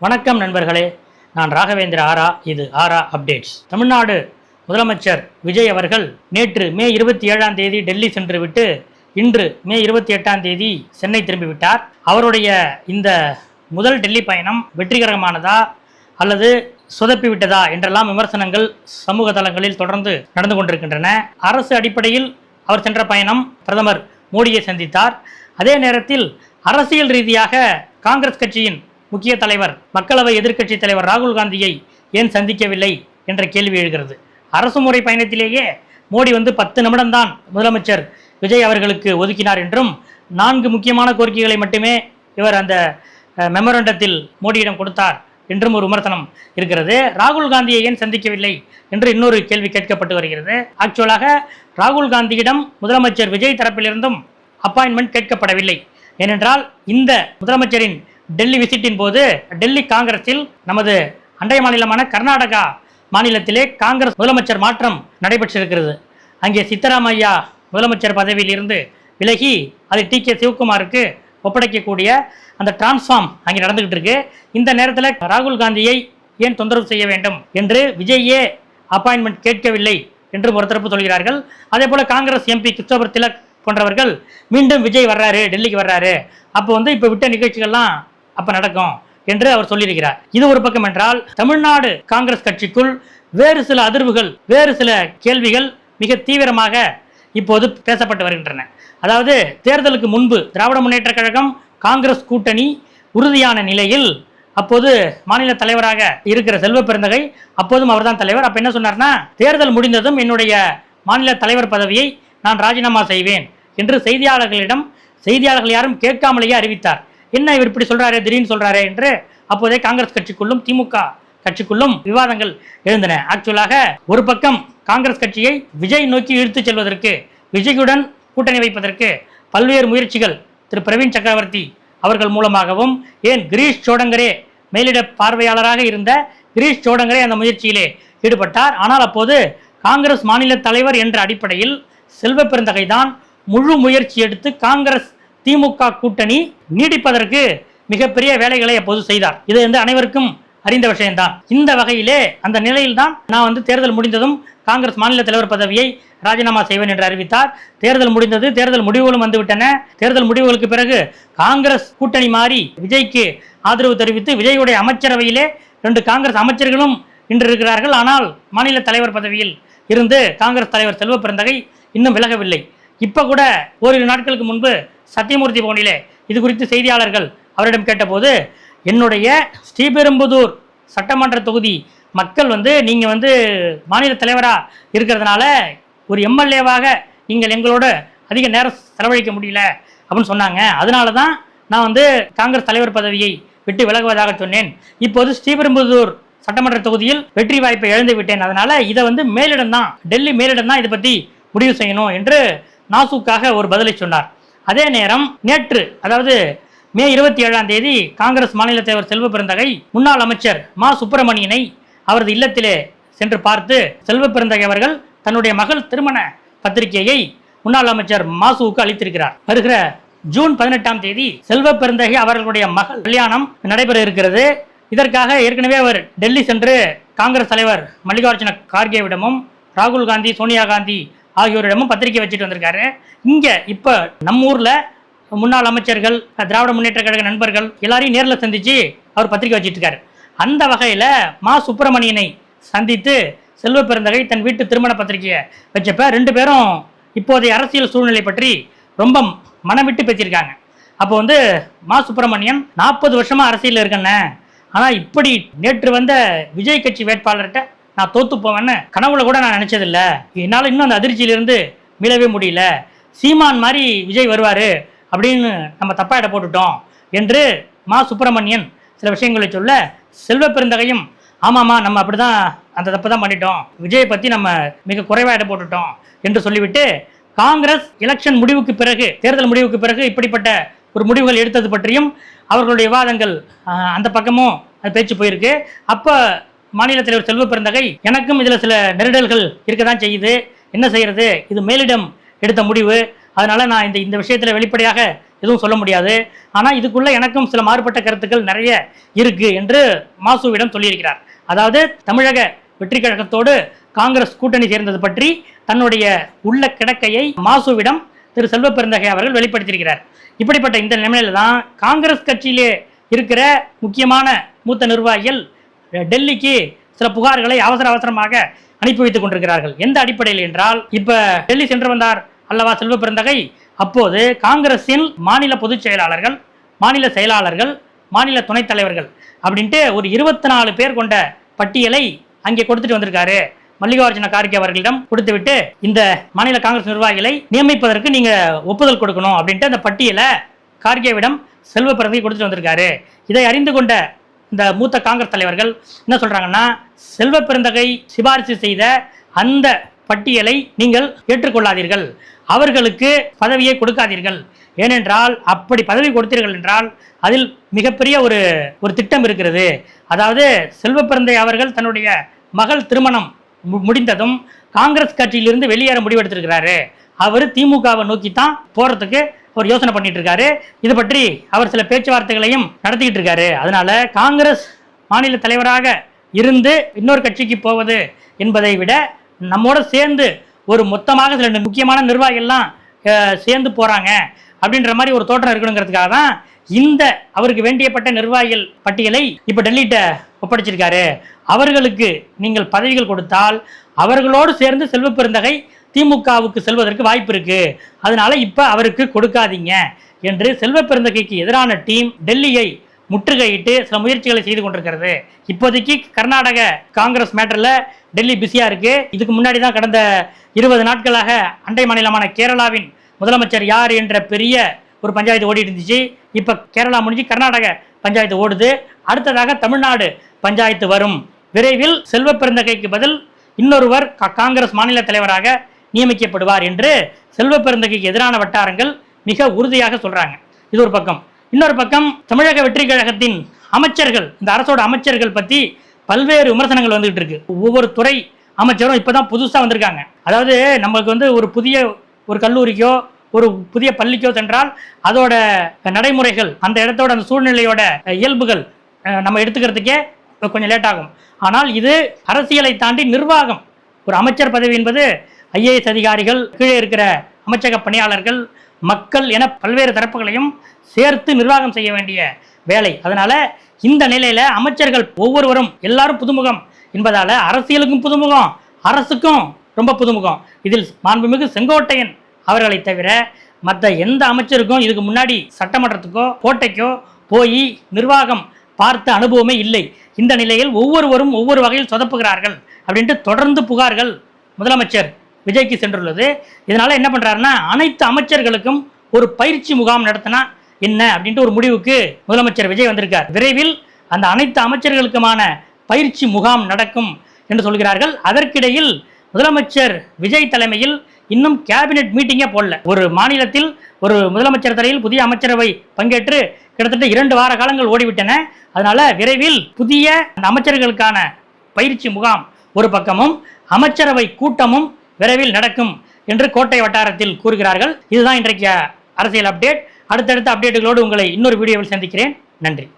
வணக்கம் நண்பர்களே, நான் ராகவேந்திர ஆரா. இது ஆரா அப்டேட்ஸ். தமிழ்நாடு முதலமைச்சர் விஜய் அவர்கள் நேற்று மே 27ஆம் தேதி டெல்லி சென்று விட்டு இன்று மே 28ஆம் தேதி சென்னை திரும்பிவிட்டார். அவருடைய இந்த முதல் டெல்லி பயணம் வெற்றிகரமானதா அல்லது சொதப்பி விட்டதா என்றெல்லாம் விமர்சனங்கள் சமூக தளங்களில் தொடர்ந்து நடந்து கொண்டிருக்கின்றன. அரசு அடிப்படையில் அவர் சென்ற பயணம் பிரதமர் மோடியை சந்தித்தார். அதே நேரத்தில் அரசியல் ரீதியாக காங்கிரஸ் கட்சியின் முக்கிய தலைவர் மக்களவை எதிர்க்கட்சி தலைவர் ராகுல் காந்தியை ஏன் சந்திக்கவில்லை என்ற கேள்வி எழுகிறது. அரசு முறை பயணத்திலேயே மோடி 10 நிமிடம் தான் முதலமைச்சர் விஜய் அவர்களுக்கு ஒதுக்கினார் என்றும் 4 முக்கியமான கோரிக்கைகளை மட்டுமே இவர் அந்த மெமரண்டத்தில் மோடியிடம் கொடுத்தார் என்றும் ஒரு விமர்சனம் இருக்கிறது. ராகுல் காந்தியை ஏன் சந்திக்கவில்லை என்று இன்னொரு கேள்வி கேட்கப்பட்டு வருகிறது. ஆக்சுவலாக ராகுல் காந்தியிடம் முதலமைச்சர் விஜய் தரப்பிலிருந்தும் அப்பாயின்மெண்ட் கேட்கப்படவில்லை. ஏனென்றால் இந்த முதலமைச்சரின் டெல்லி விசிட்டின் போது டெல்லி காங்கிரஸில் நமது அண்டை மாநிலமான கர்நாடகா மாநிலத்திலே காங்கிரஸ் முதலமைச்சர் மாற்றம் நடைபெற்றிருக்கிறது. அங்கே சித்தராமையா முதலமைச்சர் பதவியில் இருந்து விலகி அது டி.கே. சிவகுமாருக்கு ஒப்படைக்கக்கூடிய அந்த டிரான்ஸ்ஃபார்ம் அங்கே நடந்துகிட்டு இருக்கு. இந்த நேரத்தில் ராகுல் காந்தியை ஏன் தொந்தரவு செய்ய வேண்டும் என்று விஜயே அப்பாயின்மெண்ட் கேட்கவில்லை என்று ஒரு தரப்பு சொல்கிறார்கள். அதே போல காங்கிரஸ் எம்பி கிறிஸ்டோபர் திலக் போன்றவர்கள் மீண்டும் விஜய் வர்றாரு, டெல்லிக்கு வர்றாரு, அப்போ இப்போ விட்ட நிகழ்ச்சிகள்லாம் அப்ப நடக்கும் என்று அவர் சொல்லியிருக்கிறார். இது ஒரு பக்கம் என்றால், தமிழ்நாடு காங்கிரஸ் கட்சிக்குள் வேறு சில அதிர்வுகள், வேறு சில கேள்விகள் மிக தீவிரமாக இப்போது பேசப்பட்டு வருகின்றன. அதாவது தேர்தலுக்கு முன்பு திராவிட முன்னேற்ற கழகம் காங்கிரஸ் கூட்டணி உறுதியான நிலையில் அப்போது மாநில தலைவராக இருக்கிற செல்வ பெருந்தகை, அப்போதும் அவர்தான் தலைவர். அப்ப என்ன சொன்னார்னா, தேர்தல் முடிந்ததும் என்னுடைய மாநில தலைவர் பதவியை நான் ராஜினாமா செய்வேன் என்று செய்தியாளர்கள் யாரும் கேட்காமலேயே அறிவித்தார். என்ன இவர் இப்படி சொல்றாரு, திடீர்னு சொல்றாரு என்று அப்போதே காங்கிரஸ் கட்சிக்குள்ளும் திமுக கட்சிக்குள்ளும் விவாதங்கள் எழுந்தன. ஆக்சுவலாக ஒரு பக்கம் காங்கிரஸ் கட்சியை விஜய் நோக்கி இழுத்துச் செல்வதற்கு, விஜயுடன் கூட்டணி வைப்பதற்கு பல்வேறு முயற்சிகள் திரு பிரவீன் சக்கரவர்த்தி அவர்கள் மூலமாகவும், ஏன் கிரீஷ் சோடங்கரே மேலிட பார்வையாளராக இருந்த கிரீஷ் சோடங்கரே அந்த முயற்சியிலே ஈடுபட்டார். ஆனால் அப்போது காங்கிரஸ் மாநில தலைவர் என்ற அடிப்படையில் செல்வ பெருந்தகை தான் முழு முயற்சி எடுத்து காங்கிரஸ் திமுக கூட்டணி நீடிப்பதற்கு மிகப்பெரிய வேலைகளை அப்போது செய்தார். இது அனைவருக்கும் அறிந்த விஷயம்தான். இந்த வகையிலே அந்த நிலையில் தான் நான் தேர்தல் முடிந்ததும் காங்கிரஸ் மாநில தலைவர் பதவியை ராஜினாமா செய்வேன் என்று அறிவித்தார். தேர்தல் முடிந்தது, தேர்தல் முடிவுகளும் வந்துவிட்டன. தேர்தல் முடிவுகளுக்கு பிறகு காங்கிரஸ் கூட்டணி மாறி விஜய்க்கு ஆதரவு தெரிவித்து விஜயுடைய அமைச்சரவையிலே 2 காங்கிரஸ் அமைச்சர்களும் இன்று இருக்கிறார்கள். ஆனால் மாநில தலைவர் பதவியில் இருந்து காங்கிரஸ் தலைவர் செல்வ பெருந்தகை இன்னும் விலகவில்லை. இப்ப கூட ஓரிரு நாட்களுக்கு முன்பு சத்தியமூர்த்தி பவனிலே இது குறித்து செய்தியாளர்கள் அவரிடம் கேட்டபோது, என்னுடைய ஸ்ரீபெரும்புதூர் சட்டமன்ற தொகுதி மக்கள் நீங்க மாநில தலைவரா இருக்கிறதுனால ஒரு எம்எல்ஏவாக நீங்கள் எங்களோட அதிக நேரம் செலவழிக்க முடியல அப்படின்னு சொன்னாங்க. அதனால தான் நான் காங்கிரஸ் தலைவர் பதவியை விட்டு விலகுவதாக சொன்னேன். இப்போது ஸ்ரீபெரும்புதூர் சட்டமன்ற தொகுதியில் வெற்றி வாய்ப்பை இழந்து விட்டேன். அதனால இதை மேலிடம் தான், டெல்லி மேலிடம் தான் இதை பற்றி முடிவு செய்யணும் என்று நாசூக்காக ஒரு பதிலை சொன்னார். அதே நேரம் நேற்று, அதாவது மே 27ஆம் தேதி காங்கிரஸ் மாநில தலைவர் செல்வ பெருந்தகை முன்னாள் அமைச்சர் மா சுப்பிரமணியனை அவரது இல்லத்திலே சென்று பார்த்து, செல்வ பெருந்தகை அவர்கள் தன்னுடைய மகள் திருமண பத்திரிகையை முன்னாள் அமைச்சர் மாசுவுக்கு அளித்திருக்கிறார். வருகிற ஜூன் 18ஆம் தேதி செல்வ பெருந்தகை அவர்களுடைய மகள் கல்யாணம் நடைபெற இருக்கிறது. இதற்காக ஏற்கனவே அவர் டெல்லி சென்று காங்கிரஸ் தலைவர் மல்லிகார்ஜுன கார்கேவிடமும் ராகுல் காந்தி, சோனியா காந்தி ஆகியோரிடமும் பத்திரிகை வச்சுட்டு வந்திருக்காரு. இங்க இப்ப நம்ம ஊர்ல முன்னாள் அமைச்சர்கள், திராவிட முன்னேற்ற கழக நண்பர்கள் எல்லாரையும் நேரில் சந்திச்சு அவர் பத்திரிகை வச்சிட்டு இருக்காரு. அந்த வகையில மா சுப்பிரமணியனை சந்தித்து செல்வ பெருந்தகை தன் வீட்டு திருமண பத்திரிகையை வச்சப்ப 2 பேரும் இப்போதைய அரசியல் சூழ்நிலை பற்றி ரொம்ப மனம் விட்டு பேசியிருக்காங்க. அப்போ மா சுப்பிரமணியன் 40 வருஷமா அரசியல் இருக்கேன்னு, ஆனா இப்படி நேற்று வந்த விஜய் கட்சி வேட்பாளர்கிட்ட நான் தோத்து போவேன்னு கனவுல கூட நான் நினைச்சதில்ல. என்னால் இன்னும் அந்த அதிர்ச்சியிலிருந்து மீளவே முடியல. சீமான் மாதிரி விஜய் வருவாரு அப்படின்னு நம்ம தப்பா இட போட்டுட்டோம் என்று மா சுப்பிரமணியன் சில விஷயங்களை சொல்ல, செல்வ பெருந்தகையும் ஆமாமா நம்ம அப்படிதான் அந்த தப்பு தான் பண்ணிட்டோம், விஜயை பத்தி நம்ம மிக குறைவா இட போட்டுட்டோம் என்று சொல்லிவிட்டு, காங்கிரஸ் எலெக்ஷன் முடிவுக்கு பிறகு, தேர்தல் முடிவுக்கு பிறகு இப்படிப்பட்ட ஒரு முடிவுகள் எடுத்தது பற்றியும் அவர்களுடைய விவாதங்கள் அந்த பக்கமும் பேச்சு போயிருக்கு. அப்ப மாநில தலைவர் செல்வ பெருந்தகை, எனக்கும் இதுல சில நெருடல்கள் இருக்கதான் செய்யுது, என்ன செய்யறது, இது மேலிடம் எடுத்த முடிவு, அதனால நான் இந்த விஷயத்துல வெளிப்படையாக எதுவும் சொல்ல முடியாது. ஆனால் இதுக்குள்ள எனக்கும் சில மாறுபட்ட கருத்துக்கள் நிறைய இருக்கு என்று மாசுவிடம் சொல்லியிருக்கிறார். அதாவது தமிழக வெற்றி கழகத்தோடு காங்கிரஸ் கூட்டணி சேர்ந்தது பற்றி தன்னுடைய உள்ள கிடக்கையை மாசுவிடம் திரு செல்வ பெருந்தகை அவர்கள் வெளிப்படுத்தியிருக்கிறார். இப்படிப்பட்ட இந்த நிலைமையில தான் காங்கிரஸ் கட்சியிலே இருக்கிற முக்கியமான மூத்த நிர்வாகிகள் டெல்லிக்கு சில புகார்களை அவசரமாக அனுப்பி வைத்துக் கொண்டிருக்கிறார்கள். எந்த அடிப்படையில் என்றால், இப்ப டெல்லி சென்று வந்தார் அல்லவா செல்வ பெருந்தகை, அப்போது காங்கிரசின் மாநில பொதுச் செயலாளர்கள், மாநில செயலாளர்கள், மாநில துணைத் தலைவர்கள் அப்படின்ட்டு ஒரு 24 பேர் கொண்ட பட்டியலை அங்கே கொடுத்துட்டு வந்திருக்காரு. மல்லிகார்ஜுன கார்கே அவர்களிடம் கொடுத்துவிட்டு இந்த மாநில காங்கிரஸ் நிர்வாகிகளை நியமிப்பதற்கு நீங்க ஒப்புதல் கொடுக்கணும் அப்படின்ட்டு அந்த பட்டியலை கார்கேவிடம் செல்வ பெருந்தகை கொடுத்துட்டு வந்திருக்காரு. இதை அறிந்து கொண்ட இந்த மூத்த காங்கிரஸ் தலைவர்கள் என்ன சொல்றாங்கன்னா, செல்வ பெருந்தகை சிபாரிசு செய்த அந்த பட்டியலை நீங்கள் ஏற்றுக்கொள்ளாதீர்கள், அவர்களுக்கு பதவியை கொடுக்காதீர்கள். ஏனென்றால் அப்படி பதவி கொடுத்தீர்கள் என்றால் அதில் மிகப்பெரிய ஒரு திட்டம் இருக்கிறது. அதாவது செல்வ பெருந்தகை அவர்கள் தன்னுடைய மகள் திருமணம் முடிந்ததும் காங்கிரஸ் கட்சியிலிருந்து வெளியேற முடிவெடுத்திருக்கிறாரு. அவர் திமுகவை நோக்கி தான் போறதுக்கு ஒரு யோசனை பண்ணிட்டு இருக்காரு. இது பற்றி அவர் சில பேச்சுவார்த்தைகளையும் நடத்திக்கிட்டு இருக்காரு. அதனால காங்கிரஸ் மாநில தலைவராக இருந்து இன்னொரு கட்சிக்கு போவது என்பதை விட நம்மோட சேர்ந்து ஒரு மொத்தமாக சில முக்கியமான நிர்வாகிகள்லாம் சேர்ந்து போறாங்க அப்படின்ற மாதிரி ஒரு தோற்றம் இருக்கணுங்கிறதுக்காக தான் இந்த அவருக்கு வேண்டியப்பட்ட நிர்வாகிகள் பட்டியலை இப்ப டெல்லிட்ட ஒப்படைச்சிருக்காரு. அவர்களுக்கு நீங்கள் பதவிகள் கொடுத்தால் அவர்களோடு சேர்ந்து செல்வ பெருந்தகை திமுகவுக்கு செல்வதற்கு வாய்ப்பு இருக்கு, அதனால இப்ப அவருக்கு கொடுக்காதீங்க என்று செல்வ பெருந்தகைக்கு எதிரான டீம் டெல்லியை முற்றுகையிட்டு சில முயற்சிகளை செய்து கொண்டிருக்கிறது. இப்போதைக்கு கர்நாடக காங்கிரஸ் மேட்டர்ல டெல்லி பிஸியா இருக்கு. இதுக்கு முன்னாடி தான் கடந்த 20 நாட்களாக அண்டை மாநிலமான கேரளாவின் முதலமைச்சர் யார் என்ற பெரிய ஒரு பஞ்சாயத்து ஓடிட்டு இருந்துச்சு. இப்ப கேரளா முடிஞ்சு கர்நாடக பஞ்சாயத்து ஓடுது. அடுத்ததாக தமிழ்நாடு பஞ்சாயத்து வரும். விரைவில் செல்வ பெருந்தகைக்கு பதில் இன்னொருவர் காங்கிரஸ் மாநில தலைவராக நியமிக்கப்படுவார் என்று செல்வ பெருந்தகைக்கு எதிரான வட்டாரங்கள் மிக உறுதியாக சொல்றாங்க. இது ஒரு பக்கம். இன்னொரு பக்கம் தமிழக வெற்றி கழகத்தின் அமைச்சர்கள், இந்த அரசோட அமைச்சர்கள் பத்தி பல்வேறு விமர்சனங்கள் வந்துகிட்டு இருக்கு. ஒவ்வொரு துறை அமைச்சரும் இப்பதான் புதுசா வந்திருக்காங்க. அதாவது நம்மளுக்கு ஒரு புதிய ஒரு கல்லூரிக்கோ ஒரு புதிய பள்ளிக்கோ சென்றால் அதோட நடைமுறைகள், அந்த இடத்தோட அந்த சூழ்நிலையோட இயல்புகள் நம்ம எடுத்துக்கிறதுக்கே கொஞ்சம் லேட் ஆகும். ஆனால் இது அரசியலை தாண்டி நிர்வாகம். ஒரு அமைச்சர் பதவி என்பது IAS அதிகாரிகள், கீழே இருக்கிற அமைச்சக பணியாளர்கள், மக்கள் என பல்வேறு தரப்புகளையும் சேர்த்து நிர்வாகம் செய்ய வேண்டிய வேலை. அதனால இந்த நிலையில அமைச்சர்கள் ஒவ்வொருவரும் எல்லாரும் புதுமுகம் என்பதால அரசியலுக்கும் புதுமுகம், அரசுக்கும் ரொம்ப புதுமுகம். இதில் மாண்புமிகு செங்கோட்டையன் அவர்களை தவிர மற்ற எந்த அமைச்சருக்கும் இதுக்கு முன்னாடி சட்டமன்றத்துக்கோ கோட்டைக்கோ போய் நிர்வாகம் பார்த்த அனுபவமே இல்லை. இந்த நிலையில் ஒவ்வொருவரும் ஒவ்வொரு வகையில் சொதப்புகிறார்கள் அப்படின்ட்டு தொடர்ந்து புகார்கள் முதலமைச்சர் விஜய்க்கு சென்றுள்ளது. இதனால என்ன பண்றாருன்னா, அனைத்து அமைச்சர்களுக்கும் ஒரு பயிற்சி முகாம் நடத்தினா என்ன அப்படின்ட்டு ஒரு முடிவுக்கு முதலமைச்சர் விஜய் வந்திருக்கார். விரைவில் அந்த அனைத்து அமைச்சர்களுக்குமான பயிற்சி முகாம் நடக்கும் என்று சொல்கிறார்கள். அதற்கிடையில் முதலமைச்சர் விஜய் தலைமையில் இன்னும் கேபினெட் மீட்டிங்கே போடல. ஒரு மாநிலத்தில் ஒரு முதலமைச்சர் தலையில் புதிய அமைச்சரவை பங்கேற்று கிட்டத்தட்ட 2 வார காலங்கள் ஓடிவிட்டன. அதனால விரைவில் புதிய அமைச்சர்களுக்கான பயிற்சி முகாம் ஒரு பக்கமும் அமைச்சரவை கூட்டமும் விரைவில் நடக்கும் என்று கோட்டை வட்டாரத்தில் கூறுகிறார்கள். இதுதான் இன்றைக்கு அரசியல் அப்டேட். அடுத்தடுத்த அப்டேட்டுகளோடு உங்களை இன்னொரு வீடியோவில் சந்திக்கிறேன். நன்றி.